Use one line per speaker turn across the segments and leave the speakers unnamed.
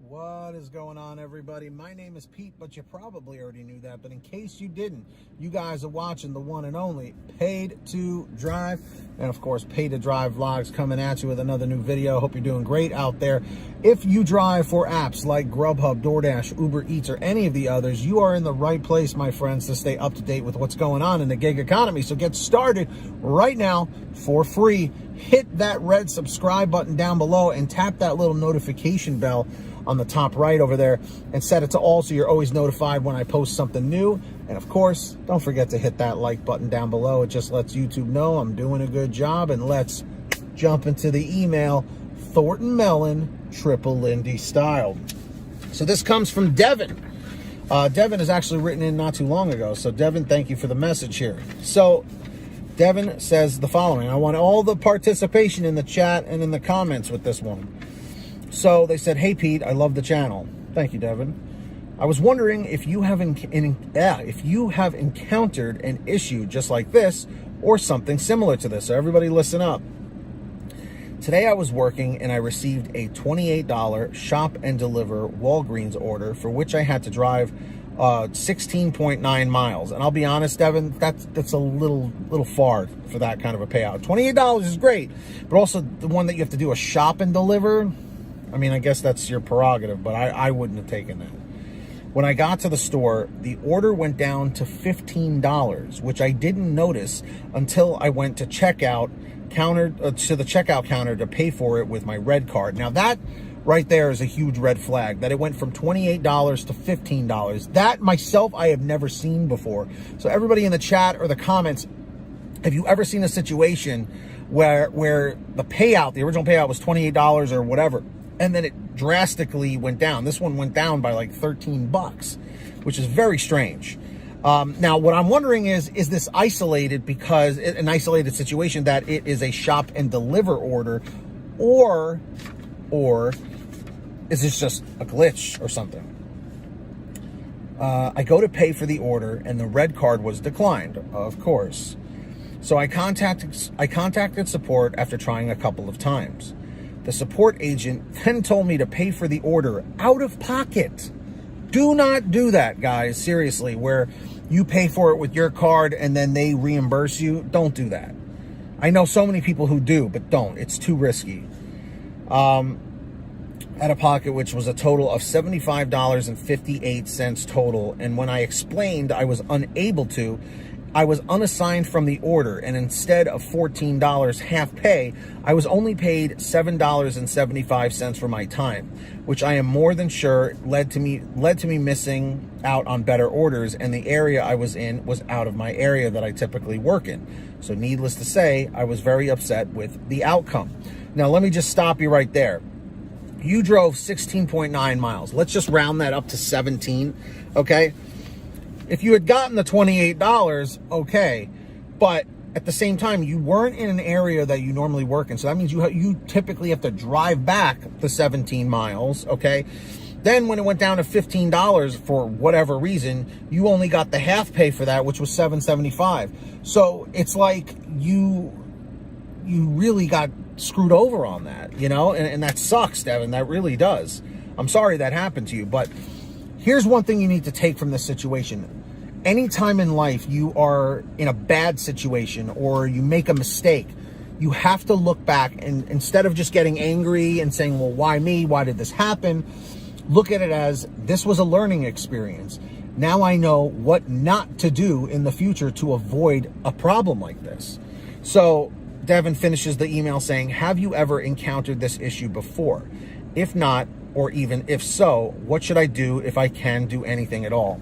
What is going on, everybody? My name is Pete, but you probably already knew that. But in case you didn't, you guys are watching the one and only Paid to Drive. And of course, Paid to Drive vlogs coming at you with another new video. Hope you're doing great out there. If you drive for apps like GrubHub, Doordash, Uber Eats, or any of the others, you are in the right place, my friends, to stay up to date with what's going on in the gig economy. So get started right now for free. Hit that red subscribe button down below and tap that little notification bell on the top right over there and set it to all so you're always notified when I post something new. And of course, don't forget to hit that like button down below. It just lets YouTube know I'm doing a good job. And let's jump into the email. Thornton Melon, Triple Lindy style. So this comes from Devin. Devin has actually written in not too long ago. So Devin, thank you for the message here. So Devin says the following: I want all the participation in the chat and in the comments with this one. So they said, "Hey Pete, I love the channel." Thank you, Devin. I was wondering if you have encountered an issue just like this or something similar to this. So everybody listen up. Today I was working and I received a $28 shop and deliver Walgreens order for which I had to drive 16.9 miles. And I'll be honest, Devin, that's a little far for that kind of a payout. $28 is great, but also the one that you have to do a shop and deliver, I mean, I guess that's your prerogative, but I wouldn't have taken that. When I got to the store, the order went down to $15, which I didn't notice until I went to the checkout counter to pay for it with my red card. Now that right there is a huge red flag, that it went from $28 to $15. That myself, I have never seen before. So everybody in the chat or the comments, have you ever seen a situation where the payout, the original payout was $28 or whatever, and then it drastically went down? This one went down by like 13 bucks, which is very strange. Now, what I'm wondering is this isolated because an isolated situation that it is a shop and deliver order, or is this just a glitch or something? I go to pay for the order and the red card was declined, of course. So I contacted support after trying a couple of times. The support agent then told me to pay for the order out of pocket. Do not do that, guys. Seriously, where you pay for it with your card and then they reimburse you. Don't do that. I know so many people who do, but don't. It's too risky. Out of pocket, which was a total of $75.58 total. And when I explained I was unable to, I was unassigned from the order, and instead of $14 half pay, I was only paid $7.75 for my time, which I am more than sure led to me missing out on better orders, and the area I was in was out of my area that I typically work in. So needless to say, I was very upset with the outcome. Now, let me just stop you right there. You drove 16.9 miles. Let's just round that up to 17, okay? If you had gotten the $28, okay, but at the same time, you weren't in an area that you normally work in, so that means you typically have to drive back the 17 miles, okay? Then when it went down to $15 for whatever reason, you only got the half pay for that, which was $7.75. So it's like you really got screwed over on that, you know? And that sucks, Devin. That really does. I'm sorry that happened to you, but here's one thing you need to take from this situation. Anytime in life you are in a bad situation or you make a mistake, you have to look back and instead of just getting angry and saying, well, why me? Why did this happen? Look at it as this was a learning experience. Now I know what not to do in the future to avoid a problem like this. So Devin finishes the email saying, have you ever encountered this issue before? If not, or even if so, what should I do if I can do anything at all?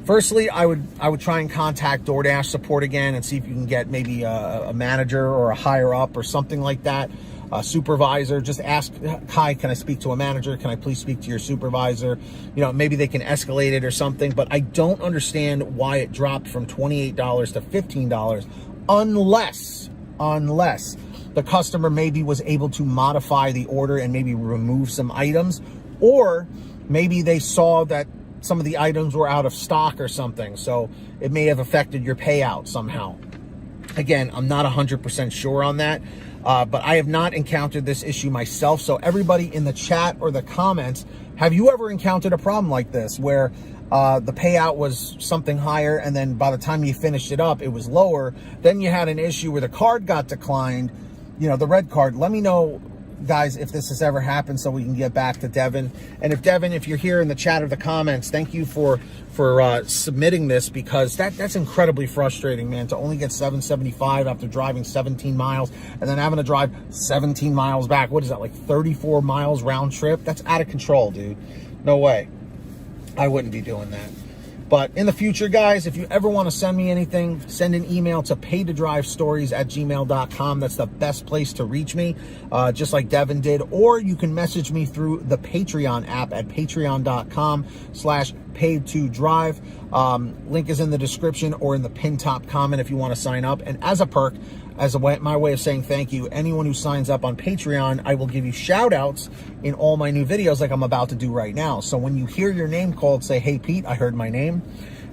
Firstly, I would try and contact DoorDash support again and see if you can get maybe a manager or a higher up or something like that, a supervisor. Just ask, hi, can I speak to a manager? Can I please speak to your supervisor? You know, maybe they can escalate it or something, but I don't understand why it dropped from $28 to $15 unless the customer maybe was able to modify the order and maybe remove some items, or maybe they saw that some of the items were out of stock or something, so it may have affected your payout somehow. Again, I'm not 100% sure on that. but I have not encountered this issue myself. So everybody in the chat or the comments, have you ever encountered a problem like this where the payout was something higher, and then by the time you finished it up, it was lower? Then you had an issue where the card got declined, you know, the red card. Let me know, guys, if this has ever happened so we can get back to Devin. And if Devin, if you're here in the chat or the comments, thank you for submitting this, because that's incredibly frustrating, man, to only get $7.75 after driving 17 miles and then having to drive 17 miles back. What is that, like 34 miles round trip? That's out of control, dude. No way. I wouldn't be doing that. But in the future, guys, if you ever want to send me anything, send an email to paytodrivestories@gmail.com. That's the best place to reach me, just like Devin did. Or you can message me through the Patreon app at patreon.com/paytodrive. Link is in the description or in the pin top comment if you want to sign up. And as a perk, my way of saying thank you, anyone who signs up on Patreon, I will give you shout outs in all my new videos like I'm about to do right now. So when you hear your name called, say, "Hey Pete, I heard my name."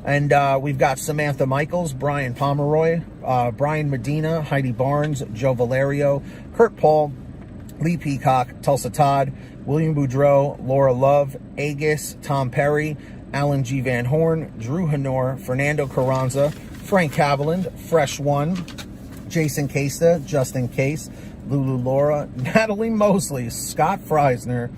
And we've got Samantha Michaels, Brian Pomeroy, Brian Medina, Heidi Barnes, Joe Valerio, Kurt Paul, Lee Peacock, Tulsa Todd, William Boudreau, Laura Love, Agus, Tom Perry, Alan G. Van Horn, Drew Honor, Fernando Carranza, Frank Haviland, Fresh One, Jason Casta, Justin Case, Lulu Laura, Natalie Mosley, Scott Freisner,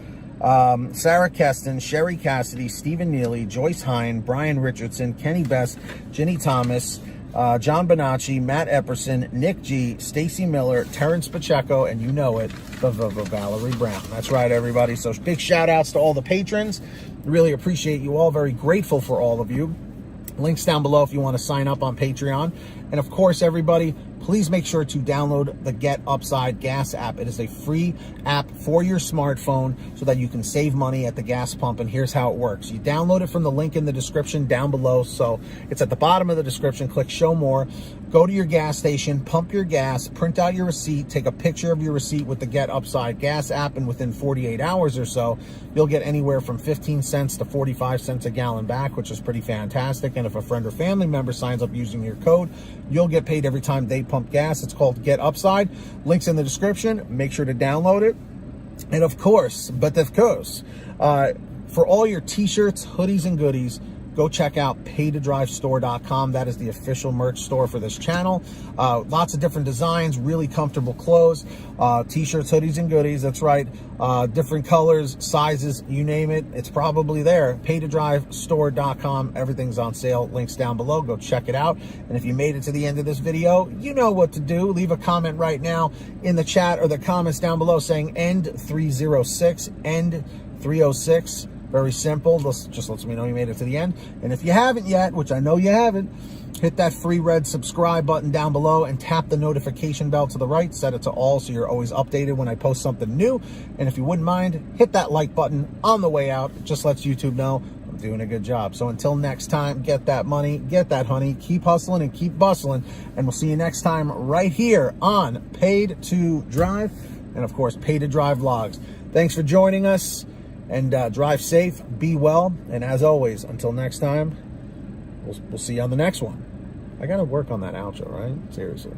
Sarah Keston, Sherry Cassidy, Stephen Neely, Joyce Hine, Brian Richardson, Kenny Best, Ginny Thomas, John Bonacci, Matt Epperson, Nick G, Stacy Miller, Terrence Pacheco, and you know it, Valerie Brown. That's right, everybody. So big shout outs to all the patrons. Really appreciate you all. Very grateful for all of you. Links down below if you want to sign up on Patreon. And of course, everybody, please make sure to download the Get Upside Gas app. It is a free app for your smartphone so that you can save money at the gas pump. And here's how it works. You download it from the link in the description down below. So it's at the bottom of the description. Click Show More. Go to your gas station, pump your gas, print out your receipt, take a picture of your receipt with the Get Upside Gas app, and within 48 hours or so, you'll get anywhere from 15 cents to 45 cents a gallon back, which is pretty fantastic. And if a friend or family member signs up using your code, you'll get paid every time they pump gas. It's called Get Upside. Links in the description. Make sure to download it. And of course, for all your t-shirts, hoodies, and goodies, go check out paytodrivestore.com. That is the official merch store for this channel. Lots of different designs, really comfortable clothes, t-shirts, hoodies, and goodies. That's right. Different colors, sizes, you name it, it's probably there. Paytodrivestore.com. Everything's on sale. Links down below. Go check it out. And if you made it to the end of this video, you know what to do. Leave a comment right now in the chat or the comments down below saying end 306, end 306. Very simple. This just lets me know you made it to the end. And if you haven't yet, which I know you haven't, hit that free red subscribe button down below and tap the notification bell to the right. Set it to all so you're always updated when I post something new. And if you wouldn't mind, hit that like button on the way out. It just lets YouTube know I'm doing a good job. So until next time, get that money, get that honey, keep hustling and keep bustling. And we'll see you next time right here on Paid to Drive. And of course, Paid to Drive vlogs. Thanks for joining us. And drive safe, be well, and as always, until next time, we'll see you on the next one. I got to work on that outro, right? Seriously.